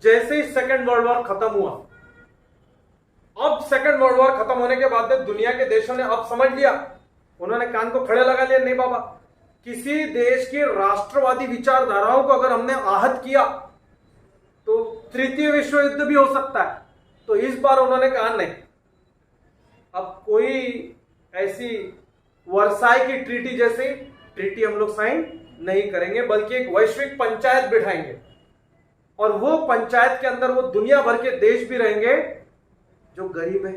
जैसे ही second world war खत्म हुआ, अब सेकेंड वर्ल्ड वॉर खत्म होने के बाद दुनिया के देशों ने अब समझ लिया, उन्होंने कान को खड़े लगा लिया, नहीं बाबा, किसी देश की राष्ट्रवादी विचारधाराओं को अगर हमने आहत किया तो तृतीय विश्व युद्ध भी हो सकता है। तो इस बार उन्होंने कहा नहीं, अब कोई ऐसी वर्साई की ट्रीटी जैसी ट्रीटी हम लोग साइन नहीं करेंगे, बल्कि एक वैश्विक पंचायत बिठाएंगे, और वो पंचायत के अंदर वो दुनिया भर के देश भी रहेंगे जो गरीब है,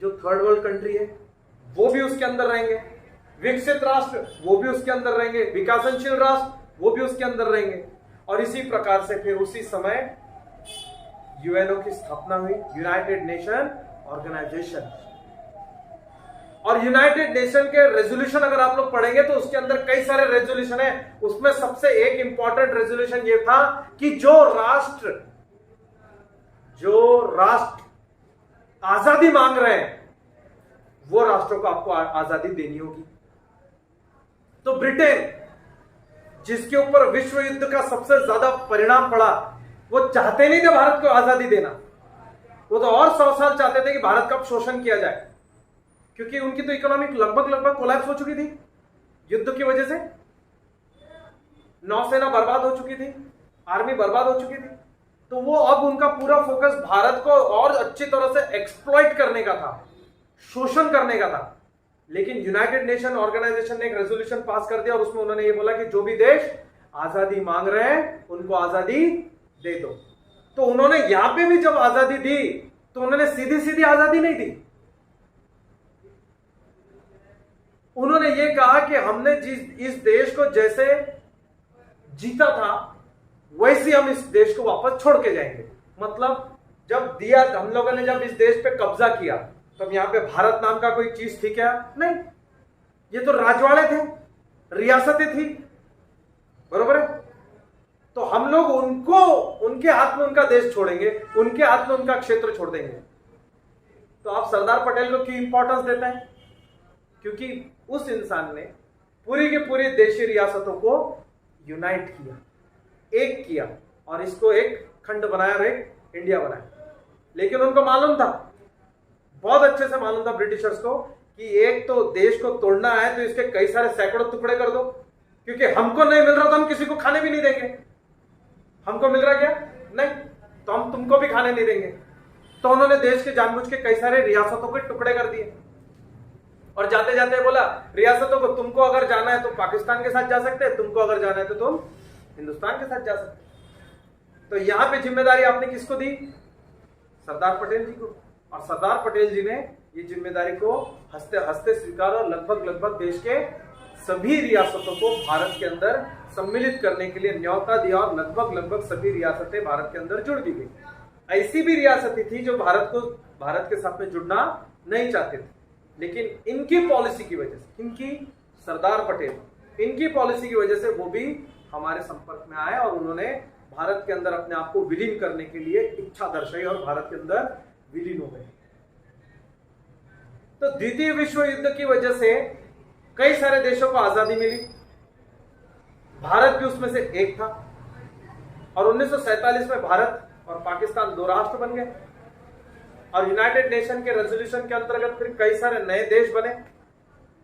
जो थर्ड वर्ल्ड कंट्री है वो भी उसके अंदर रहेंगे, विकसित राष्ट्र वो भी उसके अंदर रहेंगे, विकासशील राष्ट्र वो भी उसके अंदर रहेंगे। और इसी प्रकार से फिर उसी समय यूएनओ की स्थापना हुई, यूनाइटेड नेशन ऑर्गेनाइजेशन। और यूनाइटेड नेशन के रेजोल्यूशन अगर आप लोग पढ़ेंगे तो उसके अंदर कई सारे रेजोल्यूशन है, उसमें सबसे एक इंपॉर्टेंट रेजोल्यूशन ये था कि जो राष्ट्र आजादी मांग रहे हैं वो राष्ट्रों को आपको आजादी देनी होगी। तो ब्रिटेन, जिसके ऊपर विश्व युद्ध का सबसे ज्यादा परिणाम पड़ा, वो चाहते नहीं थे भारत को आजादी देना, वो तो और 100 साल चाहते थे कि भारत का शोषण किया जाए, क्योंकि उनकी तो इकोनॉमिक लगभग कोलैप्स हो चुकी थी युद्ध की वजह से, नौसेना बर्बाद हो चुकी थी, आर्मी बर्बाद हो चुकी थी। तो वो अब उनका पूरा फोकस भारत को और अच्छी तरह से एक्सप्लॉइट करने का था, शोषण करने का था। लेकिन यूनाइटेड नेशन ऑर्गेनाइजेशन ने एक रेजोल्यूशन पास कर दिया और उसमें उन्होंने ये बोला कि जो भी देश आजादी मांग रहे हैं उनको आजादी दे दो। तो उन्होंने यहां पे भी जब आजादी दी तो उन्होंने सीधी सीधी आजादी नहीं दी, उन्होंने ये कहा कि हमने इस देश को जैसे जीता था वैसे हम इस देश को वापस छोड़ के जाएंगे। मतलब जब दिया, हम लोगों ने जब इस देश पे कब्जा किया तब यहां पे भारत नाम का कोई चीज थी क्या? नहीं, ये तो राजवाड़े थे, रियासतें थी, बरोबर है। तो हम लोग उनको, उनके हाथ में उनका देश छोड़ेंगे, उनके हाथ में उनका क्षेत्र छोड़ देंगे। तो आप सरदार पटेल को क्यों इंपॉर्टेंस देते हैं? क्योंकि उस इंसान ने पूरी की पूरी देशी रियासतों को यूनाइट किया, एक किया, और इसको एक खंड बनाया और एक इंडिया बनाया। लेकिन उनको मालूम था, बहुत अच्छे से मालूम था ब्रिटिशर्स को, कि एक तो देश को तोड़ना है तो इसके कई सारे सैकड़ों टुकड़े कर दो, क्योंकि हमको नहीं मिल रहा तो हम किसी को खाने भी नहीं देंगे। हमको मिल रहा क्या? नहीं, तो हम तुमको भी खाने नहीं देंगे। तो उन्होंने देश के जानबूझ के कई सारे रियासतों के टुकड़े कर दिए, और जाते जाते बोला रियासतों को, तुमको अगर जाना है तो पाकिस्तान के साथ जा सकते हैं, तुमको अगर जाना है तो तुम हिंदुस्तान के साथ जा सकते हैं। तो यहां पे जिम्मेदारी आपने किसको दी? सरदार पटेल जी को। और सरदार पटेल जी ने ये जिम्मेदारी को हंसते हंसते स्वीकार और लगभग देश के सभी रियासतों को भारत के अंदर सम्मिलित करने के लिए न्योता दिया, और लगभग सभी रियासतें भारत के अंदर जुड़ भी गई। ऐसी भी रियासतें थी जो भारत के साथ में जुड़ना नहीं चाहते थे, लेकिन इनकी पॉलिसी की वजह से, इनकी सरदार पटेल, इनकी पॉलिसी की वजह से वो भी हमारे संपर्क में आए और उन्होंने भारत के अंदर अपने आप को विलीन करने के लिए इच्छा दर्शाई और भारत के अंदर विलीन हो गए। तो द्वितीय विश्व युद्ध की वजह से कई सारे देशों को आजादी मिली, भारत भी उसमें से एक था, और 1947 में भारत और पाकिस्तान दो राष्ट्र बन गए, और यूनाइटेड नेशन के रेजोल्यूशन के अंतर्गत फिर कई सारे नए देश बने,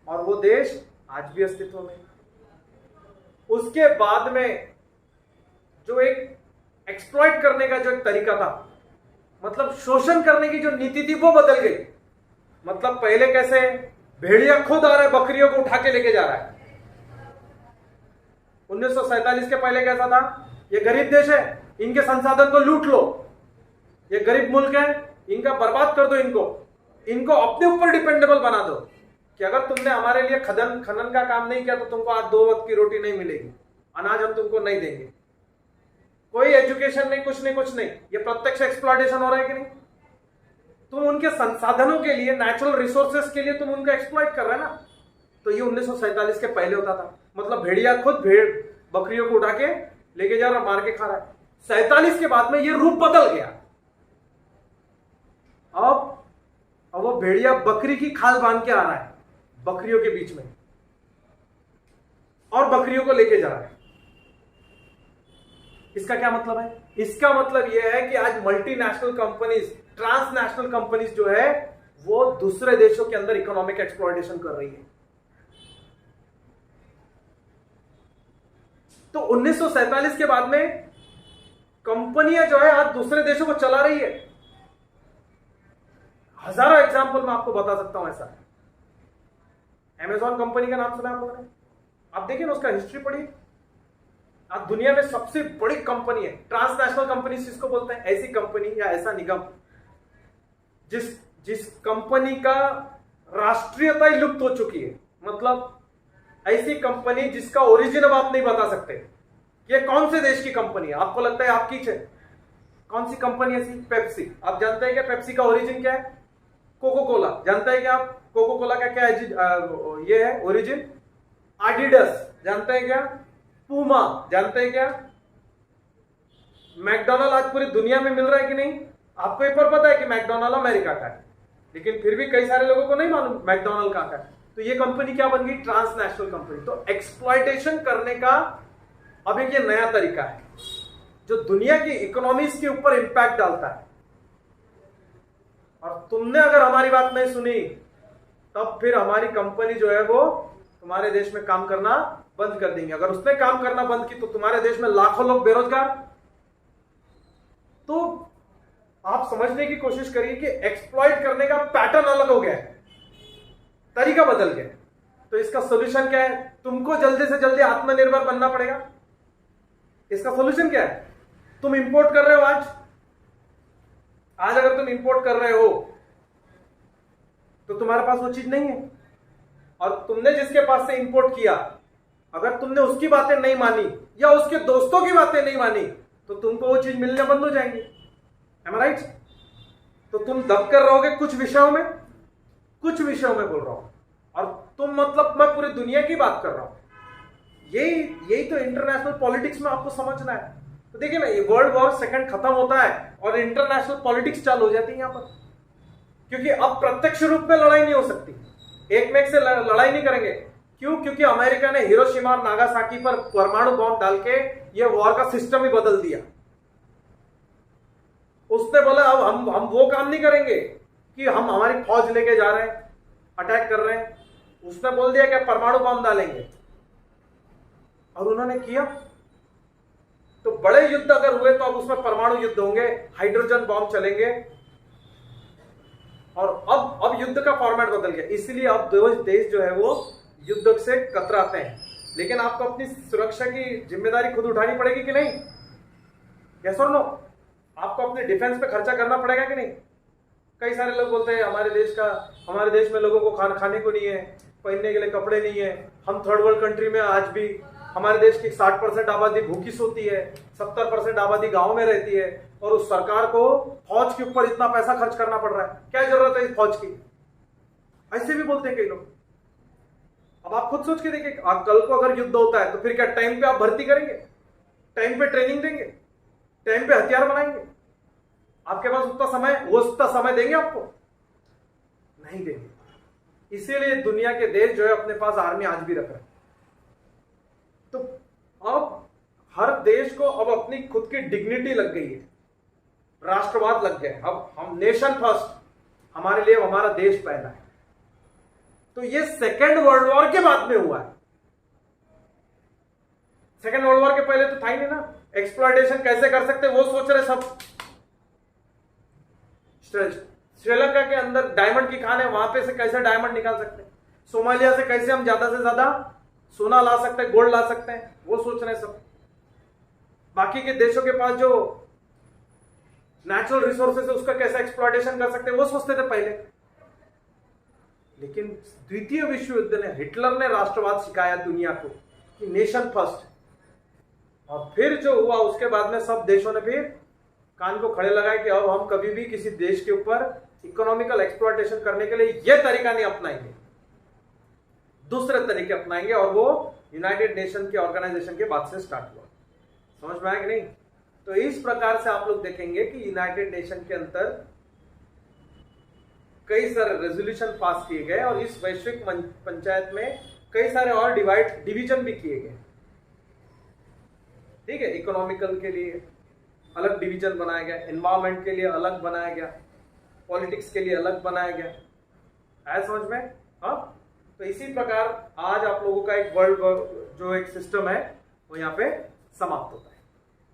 और वो देश आज भी अस्तित्व में। उसके बाद में जो एक एक्सप्लॉइट करने का जो एक तरीका था, मतलब शोषण करने की जो नीति थी, वो बदल गई। मतलब पहले कैसे भेड़िया खुद आ रहा है, बकरियों को उठा के लेके जा रहा है। 1947 के पहले कैसा था? ये गरीब देश है, इनके संसाधन को लूट लो, ये गरीब मुल्क है, इनका बर्बाद कर दो, इनको अपने ऊपर डिपेंडेबल बना दो, कि अगर तुमने हमारे लिए खनन का काम नहीं किया तो तुमको आज 2 वक्त की रोटी नहीं मिलेगी, अनाज हम तुमको नहीं देंगे, कोई एजुकेशन नहीं, कुछ नहीं। ये प्रत्यक्ष एक्सप्लॉयटेशन हो रहा है कि नहीं? तुम उनके संसाधनों के लिए, नेचुरल रिसोर्सेस के लिए तुम उनको एक्सप्लॉइट कर रहे हैं ना। तो ये 1947 के पहले होता था। मतलब भेड़िया खुद बकरियों को उठा के लेके जा रहा, मार के खा रहा है। 47 के बाद में ये रूप बदल गया। अब वो भेड़िया बकरी की खाल बांध के आ रहा है बकरियों के बीच में, और बकरियों को लेके जा रहा है। इसका क्या मतलब है? इसका मतलब यह है कि आज मल्टीनेशनल कंपनीज, ट्रांसनेशनल कंपनीज जो है वो दूसरे देशों के अंदर इकोनॉमिक एक्सप्लॉयटेशन कर रही है। तो 1947 के बाद में कंपनियां जो है आज दूसरे देशों को चला रही है। हजारों एग्जांपल मैं आपको बता सकता हूं ऐसा। अमेजॉन कंपनी का नाम सुना आप लोगों ने? आप देखिए ना, उसका हिस्ट्री पढ़िए। आज दुनिया में सबसे बड़ी कंपनी है। ट्रांसनेशनल कंपनी जिसको बोलते हैं, ऐसी कंपनी या ऐसा निगम जिस कंपनी का राष्ट्रीयता ही लुप्त हो चुकी है। मतलब ऐसी कंपनी जिसका ओरिजिन अब आप नहीं बता सकते ये कौन से देश की कंपनी है। आपको लगता है आपकी है, कौन सी कंपनी ऐसी? पेप्सी। आप जानते हैं क्या पेप्सी का ओरिजिन क्या है? Coca Cola. जानते हैं क्या आप कोको कोला का क्या है? ये है ओरिजिन। एडिडास जानते हैं क्या? पूमा जानते हैं क्या? मैकडोनल्ड आज पूरी दुनिया में मिल रहा है कि नहीं? आपको एक बार पता है कि मैकडोनल्ड अमेरिका का है, लेकिन फिर भी कई सारे लोगों को नहीं मालूम मैकडोनल्ड कहां का है। तो ये कंपनी क्या बन गई? Transnational company. तो एक्सप्लॉयटेशन करने का अब एक ये नया तरीका है जो दुनिया की इकोनॉमीज के ऊपर इंपैक्ट डालता है। और तुमने अगर हमारी बात नहीं सुनी तब फिर हमारी कंपनी जो है वो तुम्हारे देश में काम करना बंद कर देंगे। अगर उसने काम करना बंद की तो तुम्हारे देश में लाखों लोग बेरोजगार। तो आप समझने की कोशिश करिए कि एक्सप्लॉइट करने का पैटर्न अलग हो गया है, तरीका बदल गया। तो इसका सॉल्यूशन क्या है? तुमको जल्दी से जल्दी आत्मनिर्भर बनना पड़ेगा। इसका सॉल्यूशन क्या है? तुम इंपोर्ट कर रहे हो आज अगर तुम इंपोर्ट कर रहे हो तो तुम्हारे पास वो चीज नहीं है, और तुमने जिसके पास से इंपोर्ट किया अगर तुमने उसकी बातें नहीं मानी या उसके दोस्तों की बातें नहीं मानी तो तुमको वो चीज मिलने बंद हो जाएंगी। Am I right? तो तुम दब कर रहोगे कुछ विषयों में बोल रहा हूं, और तुम मतलब मैं पूरी दुनिया की बात कर रहा हूं। यही तो इंटरनेशनल पॉलिटिक्स में आपको समझना है। तो देखिए ना, ये वर्ल्ड वॉर सेकंड खत्म होता है और इंटरनेशनल पॉलिटिक्स चालू हो जाती है यहां पर, क्योंकि अब प्रत्यक्ष रूप में लड़ाई नहीं हो सकती, एक में एक से लड़ाई नहीं करेंगे। क्यों? क्योंकि अमेरिका ने हिरोशिमा और नागासाकी पर परमाणु बॉम्ब डाल के ये वॉर का सिस्टम ही बदल दिया। उसने बोला अब हम वो काम नहीं करेंगे कि हम हमारी फौज लेके जा रहे हैं, अटैक कर रहे हैं। उसने बोल दिया कि परमाणु बॉम्ब डालेंगे, और उन्होंने किया। तो बड़े युद्ध अगर हुए तो अब उसमें परमाणु युद्ध होंगे, हाइड्रोजन बॉम्ब चलेंगे, और अब युद्ध का फॉर्मेट बदल गया। इसलिए अब दो देश जो है वो युद्ध से कतराते हैं। लेकिन आपको अपनी सुरक्षा की जिम्मेदारी खुद उठानी पड़ेगी कि नहीं? यस और नो? आपको अपने डिफेंस पे खर्चा करना पड़ेगा कि नहीं? कई सारे लोग बोलते हैं हमारे देश में लोगों को खाने को नहीं है, पहनने के लिए कपड़े नहीं है। हम थर्ड वर्ल्ड कंट्री में आज भी हमारे देश की 60% आबादी भूखी सोती है, 70% आबादी गांव में रहती है, और उस सरकार को फौज के ऊपर इतना पैसा खर्च करना पड़ रहा है। क्या जरूरत है इस फौज की? ऐसे भी बोलते हैं कई लोग। अब आप खुद सोच के देखिए, कल को अगर युद्ध होता है तो फिर क्या टाइम पे आप भर्ती करेंगे? टाइम पे ट्रेनिंग देंगे? टाइम पे हथियार बनाएंगे? आपके पास उतना समय देंगे आपको? नहीं देंगे। इसीलिए दुनिया के देश जो है अपने पास आर्मी आज भी रख रहे हैं। तो अब हर देश को अब अपनी खुद की डिग्निटी लग गई है, राष्ट्रवाद लग गया है। अब हम नेशन फर्स्ट, हमारे लिए हमारा देश पहला है। तो ये सेकेंड वर्ल्ड वॉर के बाद में हुआ है। सेकेंड वर्ल्ड वॉर के पहले तो था ही नहीं ना। एक्सप्लॉयटेशन कैसे कर सकते वो सोच रहे सब। श्रीलंका के अंदर डायमंड की खान है, वहां पे से कैसे डायमंड निकाल सकते हैं, सोमालिया से कैसे हम ज्यादा से ज्यादा सोना ला सकते हैं, गोल्ड ला सकते हैं, वो सोच रहे हैं सब। बाकी के देशों के पास जो नेचुरल रिसोर्सेस है उसका कैसे एक्सप्लॉयटेशन कर सकते हैं वो सोचते थे पहले। लेकिन द्वितीय विश्व युद्ध ने, हिटलर ने राष्ट्रवाद सिखाया दुनिया को कि नेशन फर्स्ट, और फिर जो हुआ उसके बाद में सब देशों ने फिर कान को खड़े लगाए कि अब हम कभी भी किसी देश के ऊपर इकोनॉमिकल एक्सप्लॉयटेशन करने के लिए यह तरीका नहीं अपनाएंगे, दूसरे तरीके अपनाएंगे। और वो यूनाइटेड नेशन के ऑर्गेनाइजेशन के बाद से स्टार्ट हुआ। समझ में आया कि नहीं? तो इस प्रकार से आप लोग देखेंगे कि यूनाइटेड नेशन के अंदर कई सारे रेजोल्यूशन पास किए गए, और इस वैश्विक पंचायत में कई सारे और डिवीजन भी किए गए। ठीक है, इकोनॉमिकल के लिए अलग डिवीजन बनाया गया, एनवायरमेंट के लिए अलग बनाया गया, पॉलिटिक्स के लिए अलग बनाया गया। आया समझ में? हाँ, तो इसी प्रकार आज आप लोगों का एक वर्ल्ड जो एक सिस्टम है वो यहाँ पे समाप्त होता है।